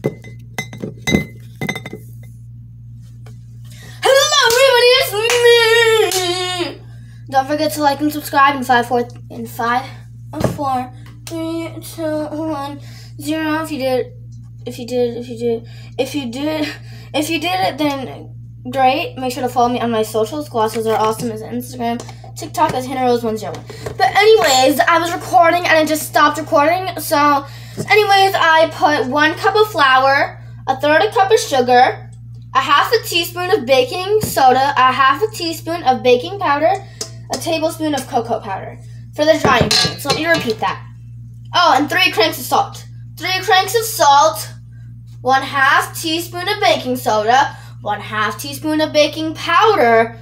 Hello everybody, it's me! Don't forget to like and subscribe in 5, 4, 3, 2, 1, 0. If you did it, then great. Make sure to follow me on my socials. Glosses are awesome as Instagram, TikTok as HannahRose101. But anyways, I was recording and I just stopped recording. So anyways, I put 1 cup of flour, 1/3 cup of sugar, 1/2 teaspoon of baking soda, 1/2 teaspoon of baking powder, 1 tablespoon of cocoa powder for the drying ingredients. So let me repeat that. Oh, and 3 cranks of salt. 3 cranks of salt, 1/2 teaspoon of baking soda, 1/2 teaspoon of baking powder,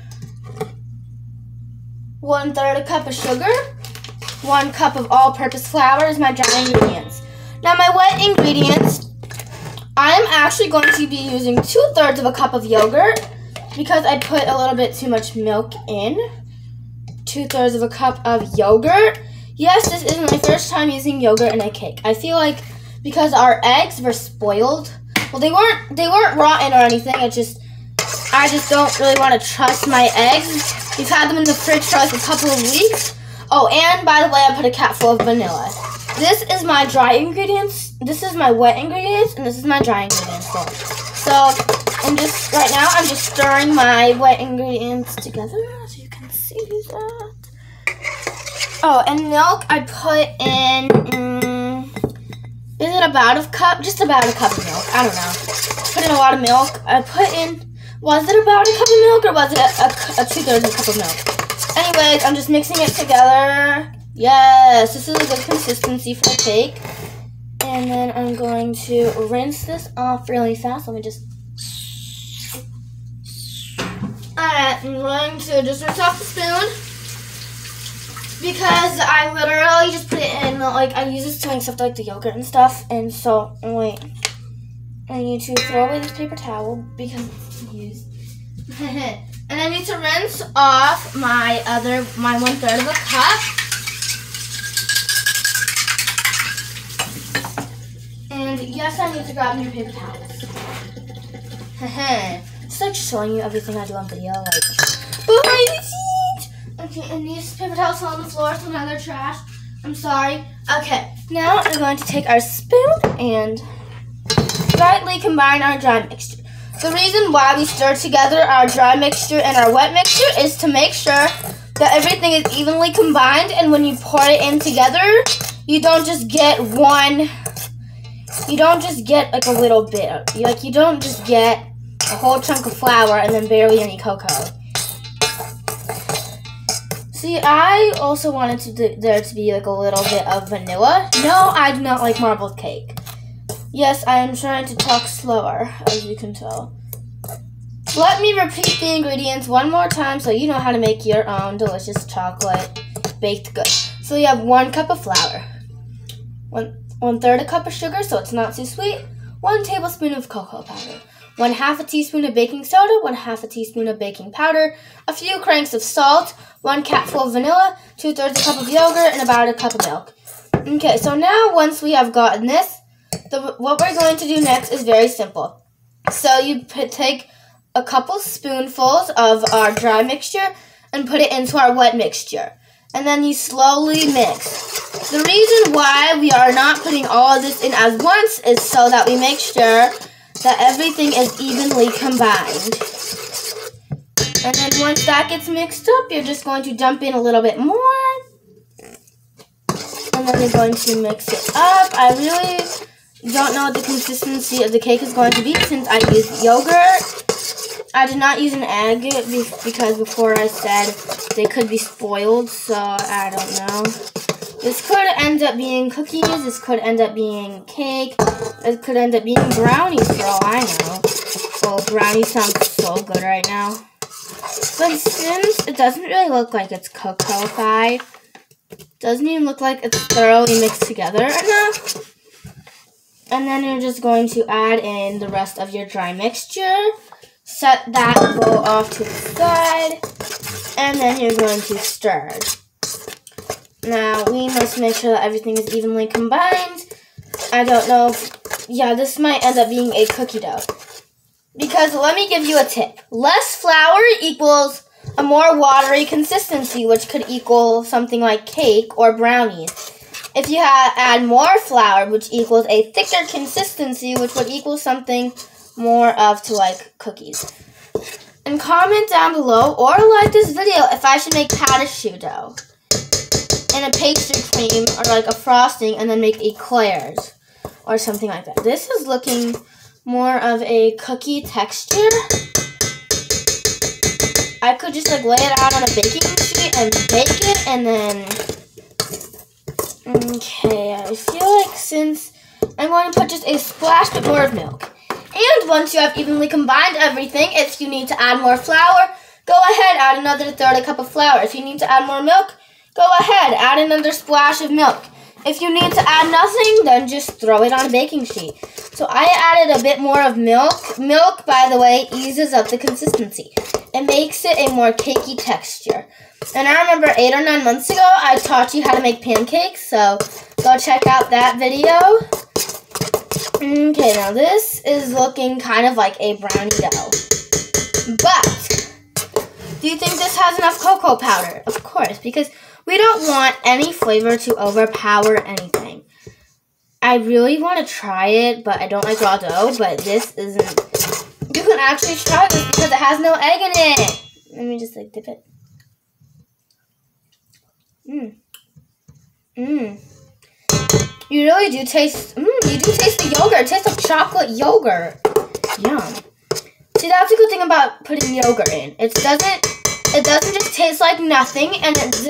1/3 cup of sugar, 1 cup of all-purpose flour is my dry ingredients. Now my wet ingredients, I am actually going to be using 2/3 of a cup of yogurt because I put a little bit too much milk in. 2/3 of a cup of yogurt. Yes, this is my first time using yogurt in a cake. I feel like because our eggs were spoiled. Well, they weren't rotten or anything. I just don't really want to trust my eggs. We've had them in the fridge for like a couple of weeks. Oh, and by the way, I put a capful of vanilla. This is my dry ingredients. This is my wet ingredients, and this is my dry ingredients. So I'm just stirring my wet ingredients together, as you can see that. Oh, and milk I put in. Is it about a cup? Just about a cup of milk. I don't know. Put in a lot of milk. I put in. Was it about a cup of milk or was it a 2/3 of a cup of milk? Anyways, I'm just mixing it together. Yes, this is a good consistency for a cake. And then I'm going to rinse this off really fast. Let me just. Alright, I'm going to just rinse off the spoon. Because I literally just put it in, like, I use this to make stuff like the yogurt and stuff. And so, wait. I need to throw away this paper towel because it's used. And I need to rinse off my 1/3 of a cup. And yes, I need to grab new paper towels. Just like showing you everything I do on video, like, behind the scenes. Okay, and these paper towels fell on the floor, so now they're trash. I'm sorry. Okay, now we're going to take our spoon and slightly combine our dry mixture. The reason why we stir together our dry mixture and our wet mixture is to make sure that everything is evenly combined, and when you pour it in together, you don't just get like a little bit. You don't just get a whole chunk of flour and then barely any cocoa. See, I also wanted there to be like a little bit of vanilla. No, I do not like marbled cake. Yes, I am trying to talk slower, as you can tell. Let me repeat the ingredients one more time so you know how to make your own delicious chocolate baked goods. So you have 1 cup of flour, 1/3 a cup of sugar so it's not too sweet, 1 tablespoon of cocoa powder, 1/2 teaspoon of baking soda, 1/2 teaspoon of baking powder, a few cranks of salt, 1 capful of vanilla, 2/3 a cup of yogurt, and about a cup of milk. Okay, so now once we have gotten this, what we're going to do next is very simple. So you take a couple spoonfuls of our dry mixture and put it into our wet mixture. And then you slowly mix. The reason why we are not putting all of this in at once is so that we make sure that everything is evenly combined. And then once that gets mixed up, you're just going to dump in a little bit more. And then you're going to mix it up. I really don't know what the consistency of the cake is going to be since I used yogurt. I did not use an egg because before I said they could be spoiled, so I don't know. This could end up being cookies, this could end up being cake, it could end up being brownies for all I know. Well, brownies sound so good right now. But since it doesn't really look like it's cocoa-fied, doesn't even look like it's thoroughly mixed together enough. And then you're just going to add in the rest of your dry mixture. Set that bowl off to the side. And then you're going to stir. Now, we must make sure that everything is evenly combined. I don't know if yeah, this might end up being a cookie dough. Because let me give you a tip. Less flour equals a more watery consistency, which could equal something like cake or brownies. If you add more flour, which equals a thicker consistency, which would equal something more of to like cookies. And comment down below or like this video if I should make pâte dough and a pastry cream or like a frosting and then make eclairs or something like that. This is looking more of a cookie texture. I could just like lay it out on a baking sheet and bake it and then... Okay, I feel like since I'm going to put just a splash bit more of milk. And once you have evenly combined everything, if you need to add more flour, go ahead, add another third cup of flour. If you need to add more milk, go ahead, add another splash of milk. If you need to add nothing, then just throw it on a baking sheet. So I added a bit more of milk. Milk, by the way, eases up the consistency. It makes it a more cakey texture. And I remember 8 or 9 months ago, I taught you how to make pancakes, so go check out that video. Okay, now this is looking kind of like a brownie dough. But, do you think this has enough cocoa powder? Of course, because we don't want any flavor to overpower anything. I really want to try it, but I don't like raw dough, but this isn't... You can actually try this because it has no egg in it. Let me just like dip it. You really do taste, you do taste the yogurt. It tastes like chocolate yogurt. Yum. See, that's a good thing about putting yogurt in. It doesn't just taste like nothing, and it's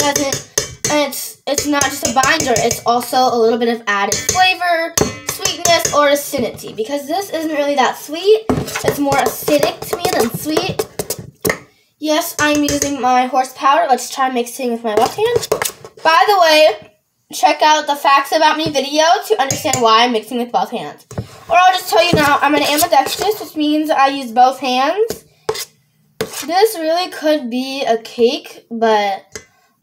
not just a binder. It's also a little bit of added flavor, sweetness, or acidity. Because this isn't really that sweet. It's more acidic to me than sweet. Yes, I'm using my horsepower. Let's try mixing with my left hand. By the way, check out the facts about me video to understand why I'm mixing with both hands. Or I'll just tell you now, I'm an ambidextrous, which means I use both hands. This really could be a cake, but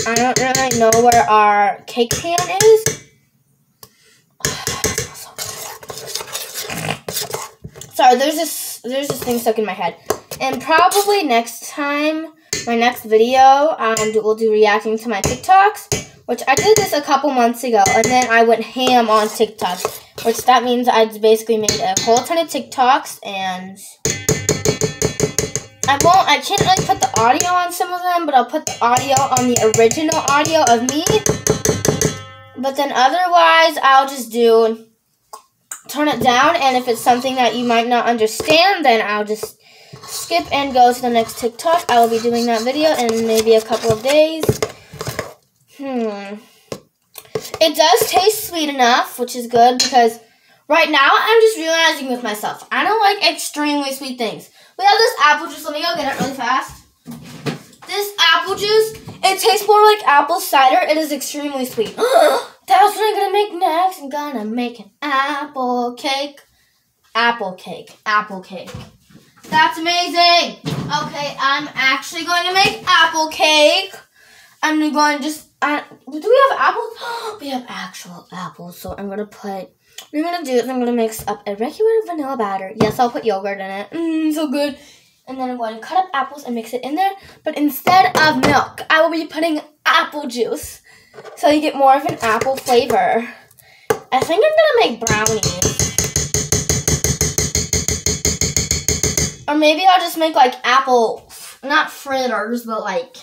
I don't really know where our cake pan is. Sorry, there's this thing stuck in my head. And probably next time, my next video, we'll do reacting to my TikToks, which I did this a couple months ago, and then I went ham on TikTok, which that means I basically made a whole ton of TikToks, and I can't really put the audio on some of them, but I'll put the audio on the original audio of me, but then otherwise, I'll just turn it down, and if it's something that you might not understand, then I'll just skip and go to the next TikTok. I will be doing that video in maybe a couple of days. It does taste sweet enough, which is good, because right now I'm just realizing with myself, I don't like extremely sweet things. We have this apple juice. Let me go get it really fast. This apple juice, it tastes more like apple cider. It is extremely sweet. That's what I'm going to make next. I'm going to make an apple cake. Apple cake. Apple cake. That's amazing. Okay, I'm actually going to make apple cake. I'm going to just... do we have apples? We have actual apples. So I'm going to put... What I'm going to do is I'm going to mix up a regular vanilla batter. Yes, I'll put yogurt in it. So good. And then I'm going to cut up apples and mix it in there. But instead of milk, I will be putting apple juice. So you get more of an apple flavor. I think I'm going to make brownies. Or maybe I'll just make like apple, not fritters, but like,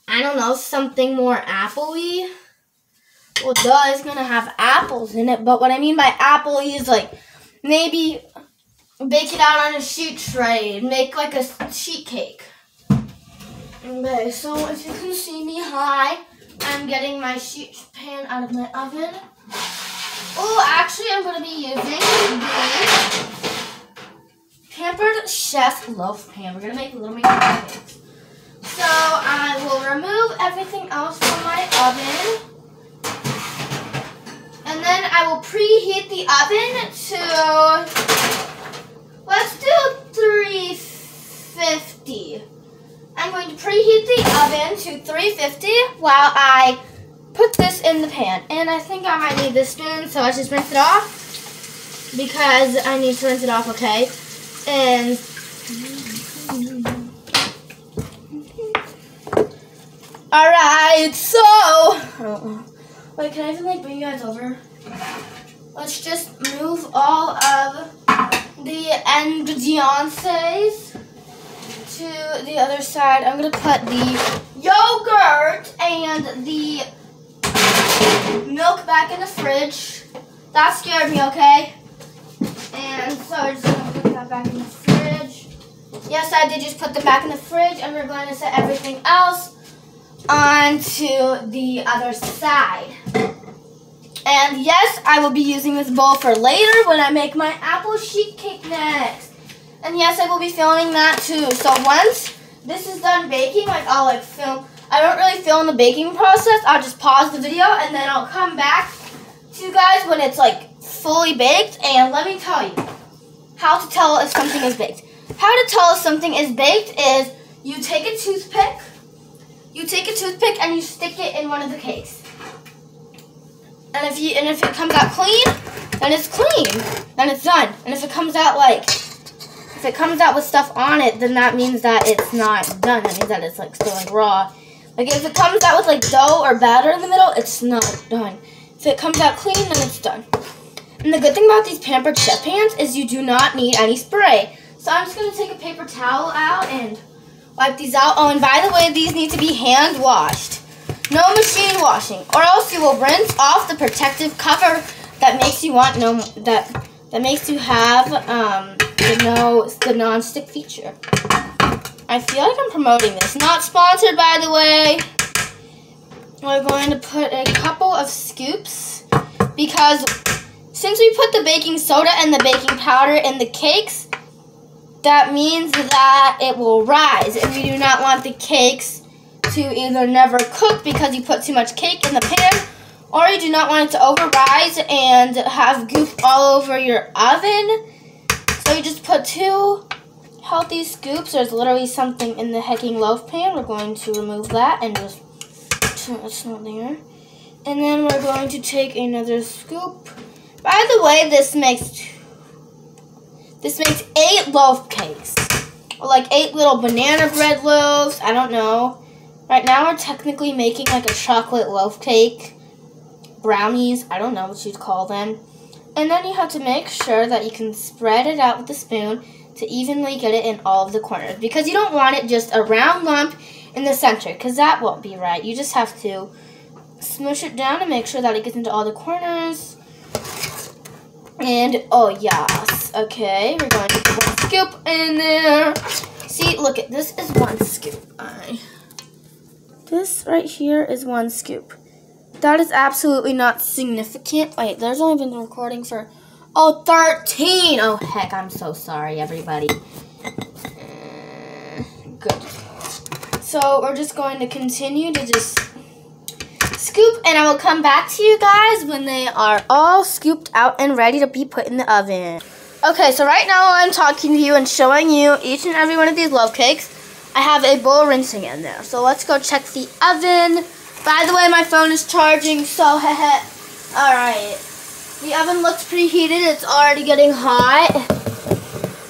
I don't know, something more apple-y. Well, duh, it's going to have apples in it. But what I mean by apple-y is like, maybe bake it out on a sheet tray. Make like a sheet cake. Okay, so if you can see me, hi. I'm getting my sheet pan out of my oven. Oh, actually, I'm going to be using the Pampered Chef Loaf Pan. We're going to make little mini pancakes. So, I will remove everything else from my oven. And then I will preheat the oven to, let's do 350. I'm going to preheat the oven to 350 while I put this in the pan. And I think I might need this spoon, so let's just rinse it off. because I need to rinse it off, okay? And alright, so wait, can I even like bring you guys over? Let's just move all of the ingredients to the other side. I'm gonna put the yogurt and the milk back in the fridge. That scared me, okay? And so we're just gonna put that back in the fridge. Yes, I did just put them back in the fridge, and we're going to set everything else onto the other side. And yes, I will be using this bowl for later when I make my apple sheet cake next. And yes, I will be filming that too. So once this is done baking, like I'll like film. I don't really film the baking process. I'll just pause the video and then I'll come back to you guys when it's like fully baked. And let me tell you how to tell if something is baked. How to tell if something is baked is you take a toothpick. You take a toothpick and you stick it in one of the cakes. And if it comes out clean, then it's clean. Then it's done. And if it comes out with stuff on it, then that means that it's not done. That means that it's like still like raw. Like if it comes out with like dough or batter in the middle, it's not done. If it comes out clean, then it's done. And the good thing about these Pampered Chef pans is you do not need any spray. So I'm just gonna take a paper towel out and wipe these out. Oh, and by the way, these need to be hand washed. No machine washing, or else you will rinse off the protective cover that makes you want that makes you have the non-stick feature. I feel like I'm promoting this. Not sponsored, by the way. We're going to put a couple of scoops because since we put the baking soda and the baking powder in the cakes, that means that it will rise, and we do not want the cakes to either never cook because you put too much cake in the pan, or you do not want it to over-rise and have goop all over your oven. So you just put 2 healthy scoops. There's literally something in the hecking loaf pan. We're going to remove that and just, it's not there. And then we're going to take another scoop. By the way, this makes 8 loaf cakes. Or like 8 little banana bread loaves. I don't know. Right now we're technically making like a chocolate loaf cake. Brownies, I don't know what you'd call them. And then you have to make sure that you can spread it out with a spoon to evenly get it in all of the corners. Because you don't want it just a round lump in the center, because that won't be right. You just have to smush it down and make sure that it gets into all the corners. And, oh yes, okay, we're going to put 1 scoop in there. See, look, this is 1 scoop. This right here is 1 scoop. That is absolutely not significant. Wait, there's only been recording for, 13. Oh, heck, I'm so sorry, everybody. Good. So we're just going to continue to just scoop, and I will come back to you guys when they are all scooped out and ready to be put in the oven. Okay, so right now I'm talking to you and showing you each and every one of these loaf cakes. I have a bowl rinsing in there. So let's go check the oven. By the way, my phone is charging, so alright. The oven looks preheated. It's already getting hot.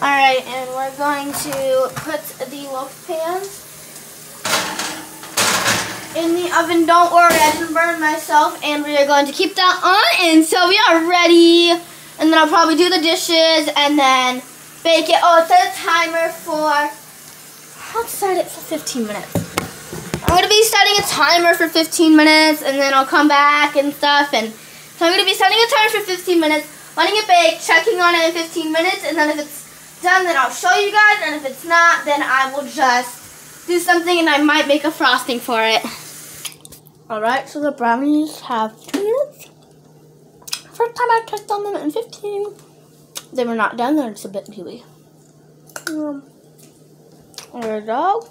Alright, and we're going to put the loaf pans in the oven. Don't worry, I didn't burn myself. And we are going to keep that on. And so we are ready. And then I'll probably do the dishes and then bake it. Oh, it says timer for, I'll set it for 15 minutes. I'm going to be setting a timer for 15 minutes, and then I'll come back and stuff. And so I'm going to be setting a timer for 15 minutes, letting it bake, checking on it in 15 minutes, and then if it's done, then I'll show you guys. And if it's not, then I will just do something, and I might make a frosting for it. Alright, so the brownies have 2 minutes. First time I checked on them in 15. They were not done, they're just a bit gooey. There we go.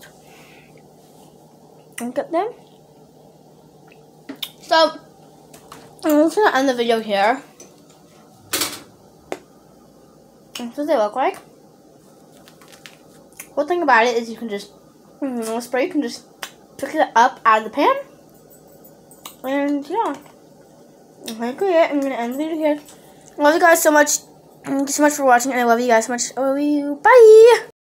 Look at them. So, I'm just going to end the video here. That's what they look like. One thing about it is you can just, spray, you can just pick it up out of the pan. And yeah. Okay, I'm going to end the video here. Love you guys so much. Thank you so much for watching, and I love you guys so much. I love you. Bye!